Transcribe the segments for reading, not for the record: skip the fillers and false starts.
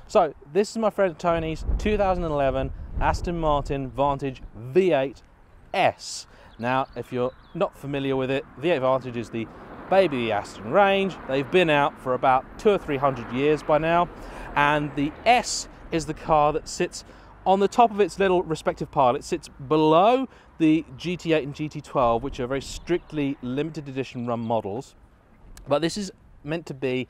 So this is my friend Tony's 2011 Aston Martin Vantage V8 S. Now, if you're not familiar with it, V8 Vantage is the baby of the Aston range. They've been out for about 200 or 300 years by now, and the S is the car that sits on the top of its little respective pile. It sits below the GT8 and GT12, which are very strictly limited edition run models, but this is meant to be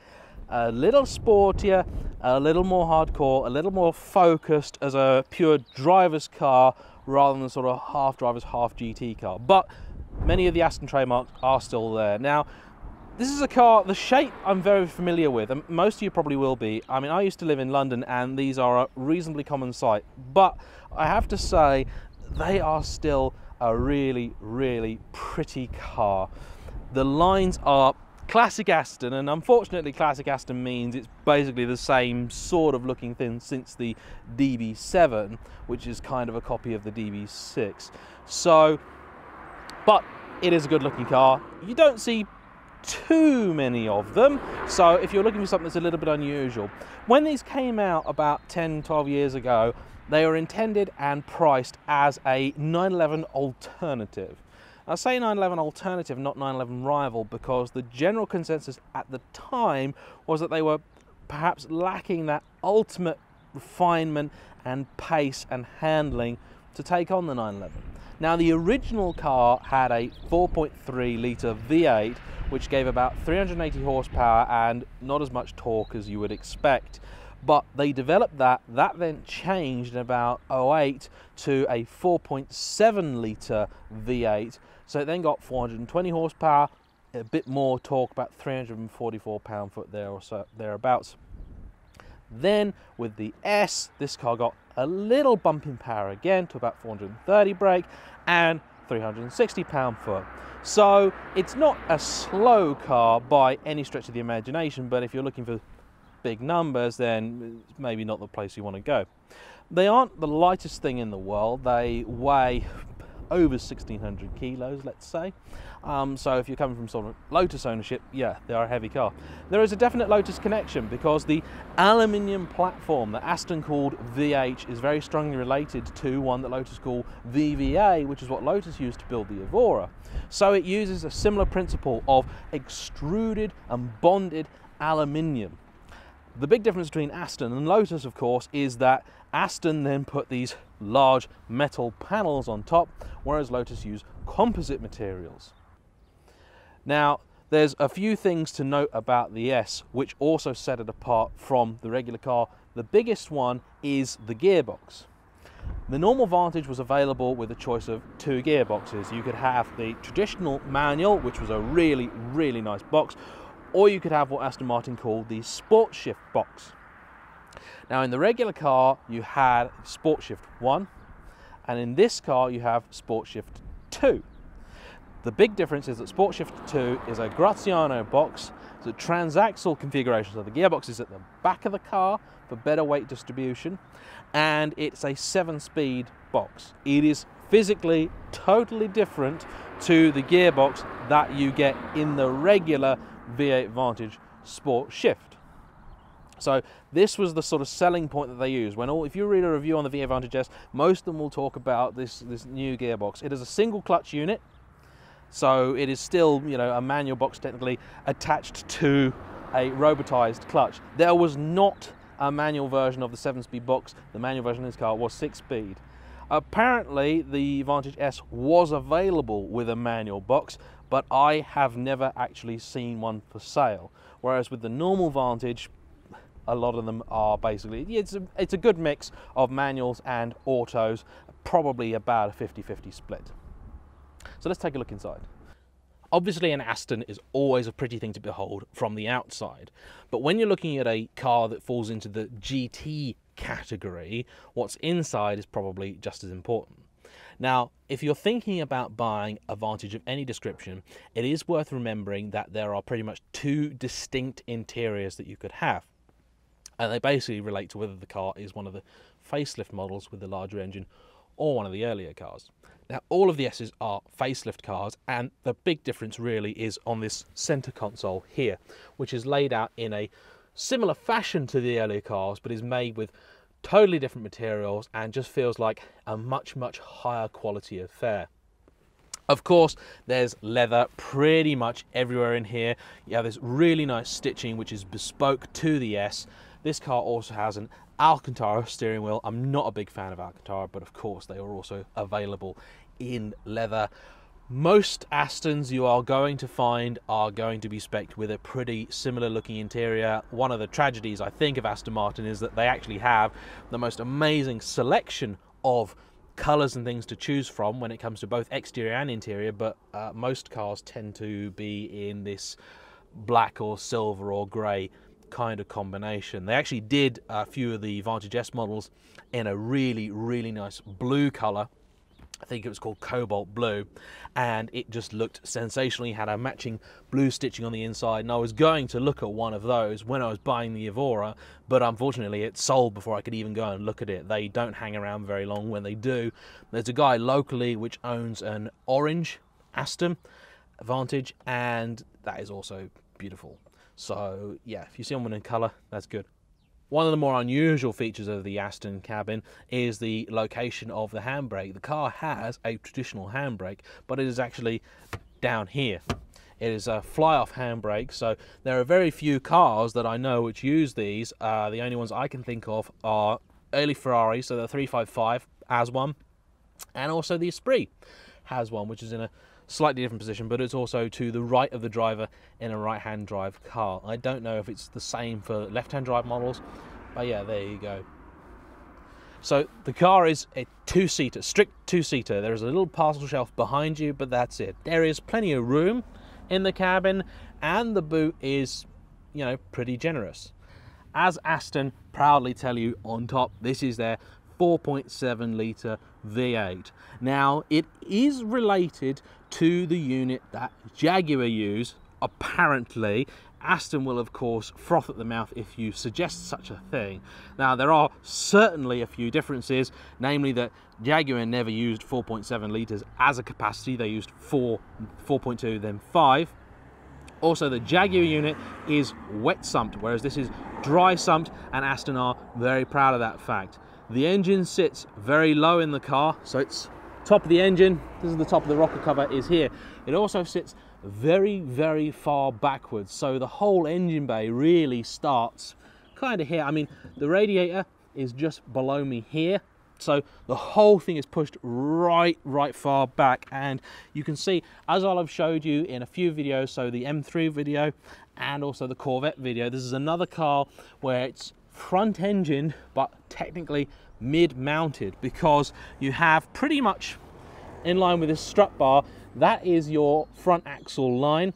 a little sportier, a little more hardcore, a little more focused as a pure driver's car rather than sort of half driver's, half GT car. But many of the Aston trademarks are still there. Now, this is a car, the shape I'm very familiar with, and most of you probably will be. I mean, I used to live in London and these are a reasonably common sight, but I have to say they are still a really, really pretty car. The lines are classic Aston, and unfortunately classic Aston means it's basically the same sort of looking thing since the DB7, which is kind of a copy of the DB6. So, but it is a good looking car. You don't see too many of them, so if you're looking for something that's a little bit unusual. When these came out about 10-12 years ago, they were intended and priced as a 911 alternative. I say 911 alternative, not 911 rival, because the general consensus at the time was that they were perhaps lacking that ultimate refinement and pace and handling to take on the 911. Now, the original car had a 4.3 litre V8, which gave about 380 horsepower and not as much torque as you would expect. But they developed that then changed in about 08 to a 4.7 litre V8. So it then got 420 horsepower, a bit more torque, about 344 pound-foot there or so, thereabouts. Then with the S, this car got a little bump in power again to about 430 brake and 360 pound-foot. So it's not a slow car by any stretch of the imagination, but if you're looking for big numbers, then it's maybe not the place you want to go. They aren't the lightest thing in the world. They weigh over 1,600 kilos, let's say. So if you're coming from sort of Lotus ownership, yeah, they are a heavy car. There is a definite Lotus connection because the aluminium platform that Aston called VH is very strongly related to one that Lotus called VVA, which is what Lotus used to build the Evora. So it uses a similar principle of extruded and bonded aluminium. The big difference between Aston and Lotus, of course, is that Aston then put these large metal panels on top, whereas Lotus use composite materials. Now, there's a few things to note about the S, which also set it apart from the regular car. The biggest one is the gearbox. The normal Vantage was available with a choice of 2 gearboxes. You could have the traditional manual, which was a really, really nice box, or you could have what Aston Martin called the Sport Shift box. Now, in the regular car, you had Sport Shift 1, and in this car, you have Sport Shift 2. The big difference is that Sport Shift 2 is a Graziano box. It's a transaxle configuration, so the gearbox is at the back of the car for better weight distribution, and it's a 7-speed box. It is physically totally different to the gearbox that you get in the regular V8 Vantage Sport Shift. So this was the sort of selling point that they use. If you read a review on the V8 Vantage S, most of them will talk about this new gearbox. It is a single clutch unit, so it is still, you know, a manual box technically attached to a robotized clutch. There was not a manual version of the 7-speed box. The manual version of this car was 6-speed. Apparently the Vantage S was available with a manual box, but I have never actually seen one for sale. Whereas with the normal Vantage, a lot of them are basically, it's a good mix of manuals and autos, probably about a 50-50 split. So let's take a look inside. Obviously an Aston is always a pretty thing to behold from the outside, but when you're looking at a car that falls into the GT category, what's inside is probably just as important. Now, if you're thinking about buying a Vantage of any description, it is worth remembering that there are pretty much 2 distinct interiors that you could have. And they basically relate to whether the car is one of the facelift models with the larger engine or one of the earlier cars. Now, all of the S's are facelift cars, and the big difference really is on this center console here, which is laid out in a similar fashion to the earlier cars, but is made with totally different materials and just feels like a much higher quality affair. Of course, there's leather pretty much everywhere in here. You have this really nice stitching which is bespoke to the S. This car also has an Alcantara steering wheel. I'm not a big fan of Alcantara, but of course they are also available in leather. Most Astons you are going to find are going to be spec'd with a pretty similar looking interior. One of the tragedies I think of Aston Martin is that they actually have the most amazing selection of colours and things to choose from when it comes to both exterior and interior, but most cars tend to be in this black or silver or grey kind of combination. They actually did a few of the Vantage S models in a really nice blue colour. I think it was called cobalt blue, and it just looked sensational. You had a matching blue stitching on the inside, and I was going to look at one of those when I was buying the Evora, but unfortunately it sold before I could even go and look at it. They don't hang around very long when they do. There's a guy locally which owns an orange Aston Vantage, and that is also beautiful. So yeah, if you see one in colour, that's good. One of the more unusual features of the Aston cabin is the location of the handbrake. The car has a traditional handbrake, but it is actually down here. It is a fly-off handbrake, so there are very few cars that I know which use these. The only ones I can think of are early Ferrari, so the 355 has one, and also the Esprit has one, which is in a slightly different position, but it's also to the right of the driver in a right-hand drive car. I don't know if it's the same for left-hand drive models, but yeah, there you go. So the car is a two-seater, strict two-seater. There is a little parcel shelf behind you, but that's it. There is plenty of room in the cabin, and the boot is, you know, pretty generous. As Aston proudly tell you on top, this is their 4.7 litre V8. Now, it is related to the unit that Jaguar use, apparently. Aston will of course froth at the mouth if you suggest such a thing. Now, there are certainly a few differences, namely that Jaguar never used 4.7 litres as a capacity. They used 4.2, then 5. Also, the Jaguar unit is wet sumped, whereas this is dry sumped, and Aston are very proud of that fact. The engine sits very low in the car, so it's top of the engine. This is the top of the rocker cover is here. It also sits very far backwards, so the whole engine bay really starts kind of here. I mean, the radiator is just below me here, so the whole thing is pushed right far back, and you can see, as I'll have showed you in a few videos, so the M3 video and also the Corvette video, this is another car where it's front engine but technically mid-mounted, because you have pretty much in line with this strut bar, that is your front axle line,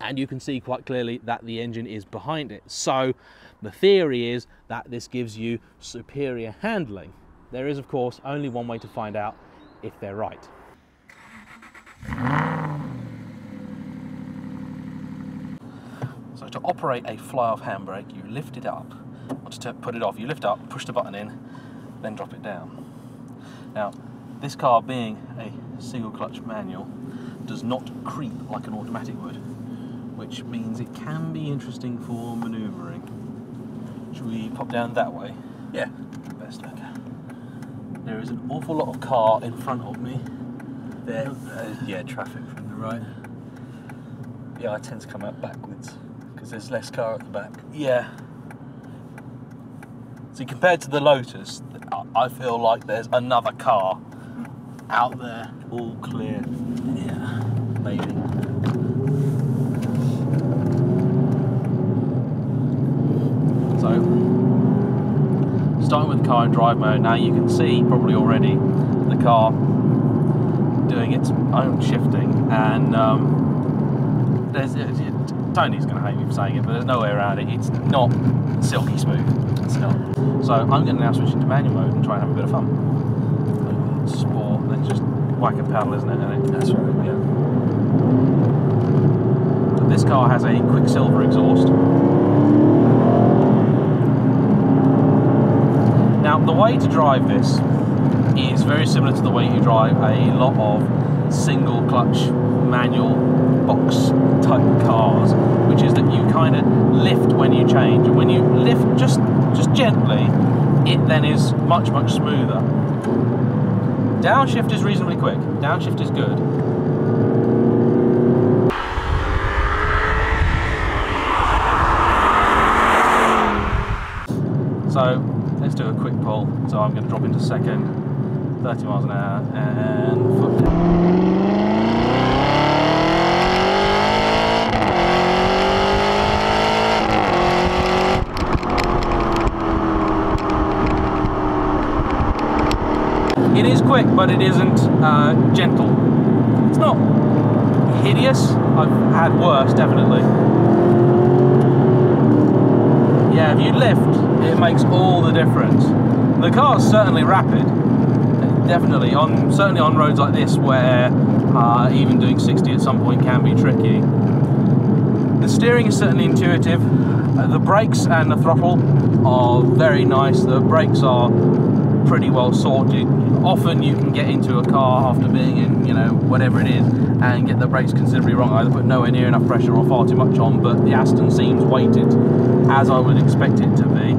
and you can see quite clearly that the engine is behind it. So the theory is that this gives you superior handling. There is of course only one way to find out if they're right. So to operate a fly-off handbrake, you lift it up. Or to put it off, you lift up, push the button in, then drop it down. Now, this car being a single clutch manual does not creep like an automatic would, which means it can be interesting for manoeuvring. Should we pop down that way? Yeah, best look. There is an awful lot of car in front of me. There, yeah, traffic from the right. Yeah, I tend to come out backwards because there's less car at the back. Yeah. See, compared to the Lotus, I feel like there's another car out there. All clear. Yeah, maybe. So, starting with the car in drive mode, now you can see probably already the car doing its own shifting, and Tony's going to hate me for saying it, but there's no way around it. It's not silky smooth. It's not. So I'm going to now switch into manual mode and try and have a bit of fun. Sport, then just whack a pedal, isn't it? That's right, yeah. So this car has a Quicksilver exhaust. Now, the way to drive this is very similar to the way you drive a lot of single clutch manual Gearbox type cars, which is that you kind of lift when you change, and when you lift just gently, it then is much smoother. Downshift is reasonably quick. Downshift is good. So let's do a quick pull. So I'm going to drop into second, 30 miles an hour, and foot down. It is quick, but it isn't gentle. It's not hideous. I've had worse, definitely. Yeah, if you lift, it makes all the difference. The car's certainly rapid, definitely. Certainly on roads like this, where even doing 60 at some point can be tricky. The steering is certainly intuitive. The brakes and the throttle are very nice. The brakes are pretty well sorted. Often you can get into a car after being in, whatever it is, and get the brakes considerably wrong, either put nowhere near enough pressure or far too much on, but the Aston seems weighted as I would expect it to be.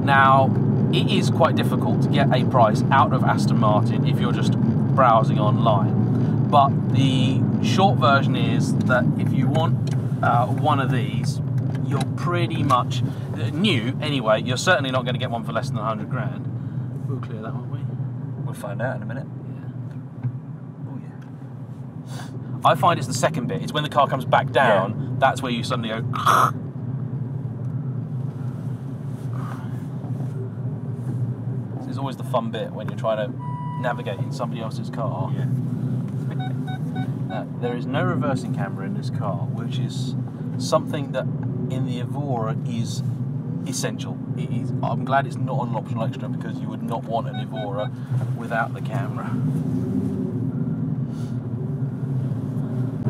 Now, it is quite difficult to get a price out of Aston Martin if you're just browsing online, but the short version is that if you want one of these, you're pretty much new anyway. You're certainly not going to get one for less than 100 grand. We'll clear that, won't we? We'll find out in a minute. Yeah. Oh yeah. I find it's the second bit. It's when the car comes back down. Yeah. That's where you suddenly go. This is always the fun bit when you're trying to navigate in somebody else's car. Yeah. Now, there is no reversing camera in this car, which is something that in the Evora is essential. It is, I'm glad it's not an optional extra, because you would not want an Evora without the camera.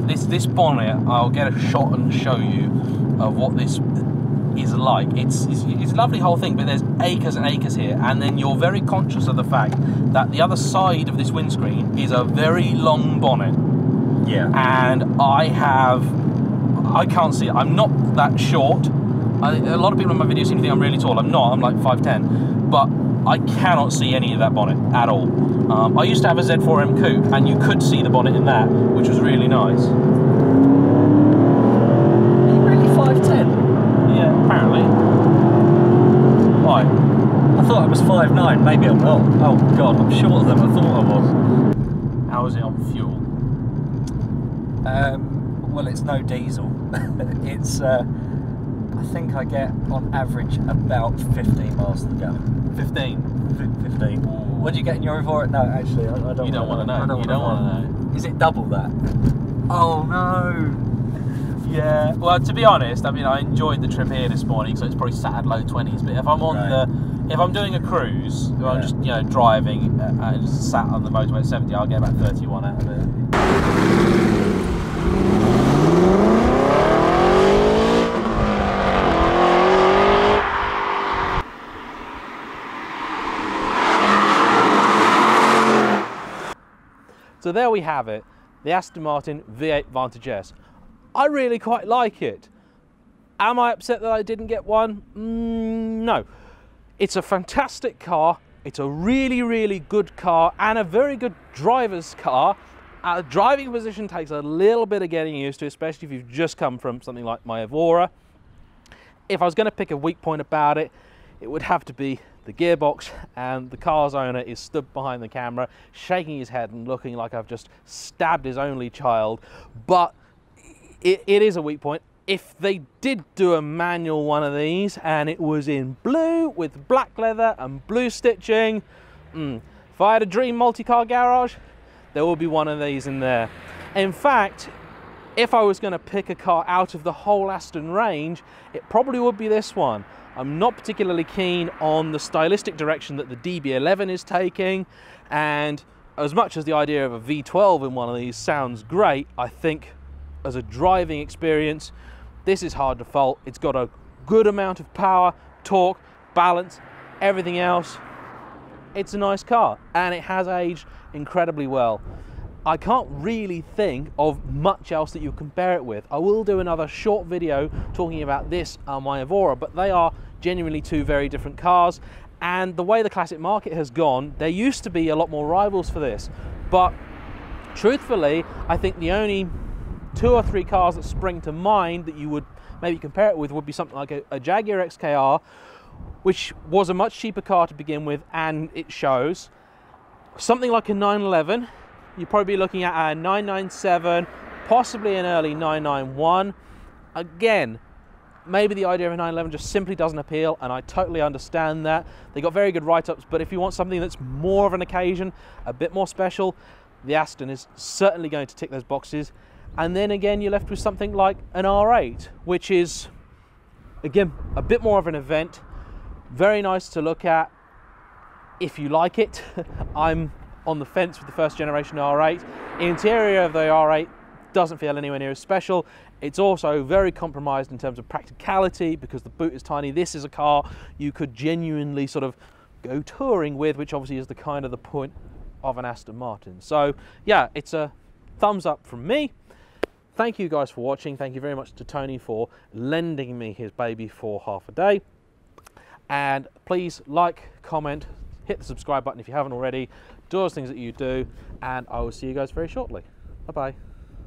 This bonnet, I'll get a shot and show you of what this is like. It's a lovely whole thing, but there's acres and acres here, and then you're very conscious of the fact that the other side of this windscreen is a very long bonnet. Yeah. And I can't see it. I'm not that short. A lot of people in my videos seem to think I'm really tall. I'm not. I'm like 5'10", but I cannot see any of that bonnet at all. I used to have a Z4M coupe, and you could see the bonnet in that, which was really nice. Are you really 5'10"? Yeah, apparently. Why? I thought I was 5'9". Maybe I'm not. Oh God, I'm shorter than I thought I was. How is it on fuel? Well, it's no diesel. It's I think I get on average about 15 miles to the gallon. 15. 15. What do you get in your Evora? No, actually, I don't. You don't want to know. You don't want to know. Is it double that? Oh no. Yeah. Well, to be honest, I mean, I enjoyed the trip here this morning, so it's probably sat at low 20s. But if I'm on if I'm doing a cruise, if I'm just driving and just sat on the motorway at 70, I'll get about 31 out of it. So there we have it, the Aston Martin V8 Vantage S. I really quite like it. Am I upset that I didn't get one? No. It's a fantastic car. It's a really good car, and a very good driver's car. Driving position takes a little bit of getting used to, especially if you've just come from something like my Evora. If I was going to pick a weak point about it, it would have to be the gearbox, and the car's owner is stood behind the camera shaking his head and looking like I've just stabbed his only child. But it is a weak point. If they did do a manual one of these and it was in blue with black leather and blue stitching, if I had a dream multi-car garage, there will be one of these in there. In fact, if I was going to pick a car out of the whole Aston range, it probably would be this one. I'm not particularly keen on the stylistic direction that the DB11 is taking, and as much as the idea of a V12 in one of these sounds great, I think as a driving experience, this is hard to fault. It's got a good amount of power, torque, balance, everything else. It's a nice car, and it has aged incredibly well. I can't really think of much else that you compare it with. I will do another short video talking about this and my Evora, but they are genuinely two very different cars. And the way the classic market has gone, there used to be a lot more rivals for this. But truthfully, I think the only 2 or 3 cars that spring to mind that you would maybe compare it with would be something like a Jaguar XKR, which was a much cheaper car to begin with, and it shows. Something like a 911, you'd probably be looking at a 997, possibly an early 991. Again, maybe the idea of a 911 just simply doesn't appeal, and I totally understand that. They got very good write-ups, but if you want something that's more of an occasion, a bit more special, the Aston is certainly going to tick those boxes. And then again, you're left with something like an R8, which is, again, a bit more of an event. Very nice to look at if you like it. I'm on the fence with the first generation R8. The interior of the R8 doesn't feel anywhere near as special. It's also very compromised in terms of practicality because the boot is tiny. This is a car you could genuinely sort of go touring with, which obviously is the kind of the point of an Aston Martin. So yeah, it's a thumbs up from me. Thank you guys for watching. Thank you very much to Tony for lending me his baby for half a day. And please like, comment, hit the subscribe button if you haven't already. Do those things that you do, and I will see you guys very shortly. Bye-bye.